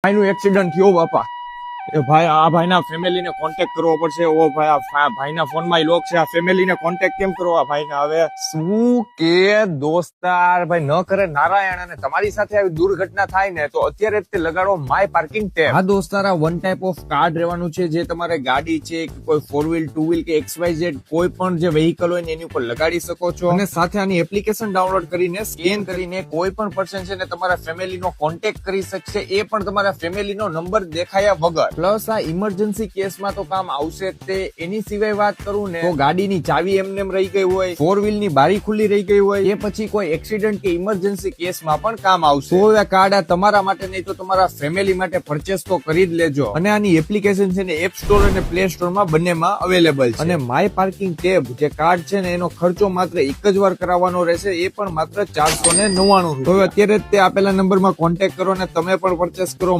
ભાઈનું એક્સિડન્ટ થયો બાપા. એ ભાઈ આ ભાઈના ફેમિલીને કોન્ટેક્ટ કરવો પડશે. ઓ ભાઈ આ ભાઈના ફોનમાં લોક છે. આ ફેમિલીને કોન્ટેક્ટ કેમ કરવો આ ભાઈને? હવે શું કે દોસ્તાર ભાઈ ન કરે નારાયણ, અને તમારી સાથે આવી દુર્ઘટના થાય ને તો અત્યારે જ તે લગાડો માય પાર્કિંગ ટેબ. હા દોસ્તાર, આ વન ટાઈપ ઓફ કાર્ડ રહેવાનું છે જે તમારે ગાડી છે કે કોઈ 4 વ્હીલ 2 વ્હીલ કે XYZ કોઈ પણ જે વેહિકલ હોય ને એની ઉપર લગાડી શકો છો. અને સાથે આની એપ્લિકેશન ડાઉનલોડ કરીને સ્કેન કરીને કોઈ પણ પર્સન છે ને તમારા ફેમિલીનો કોન્ટેક્ટ કરી શકશે, એ પણ તમારા ફેમિલીનો નંબર દેખાયા વગર. પ્લસ આ ઇમરજન્સી કેસમાં તો કામ આવશે તે. એની સિવાય વાત કરું ને તો ગાડીની ચાવી એમને એમ રહી ગઈ હોય, 4 વ્હીલ ની બારી ખુલ્લી રહી ગઈ હોય, એ પછી કોઈ એક્સિડન્ટ કે ઇમરજન્સી કેસમાં પણ કામ આવશે. તો આ કાર્ડ આ તમારા માટે નહીં તો તમારા ફેમિલી માટે પરચેસ તો કરી જ લેજો. અને આની એપ્લિકેશન છે ને એપ સ્ટોર અને પ્લે સ્ટોર માં બંનેમાં અવેલેબલ છે. અને માય પાર્કિંગ ટેબ જે કાર્ડ છે ને એનો ખર્ચો માત્ર એક જ વાર કરાવવાનો રહેશે, એ પણ માત્ર 499 રૂપિયા. તો અત્યારે જ તે આપેલા નંબરમાં કોન્ટેક્ટ કરો અને તમે પણ પરચેસ કરો.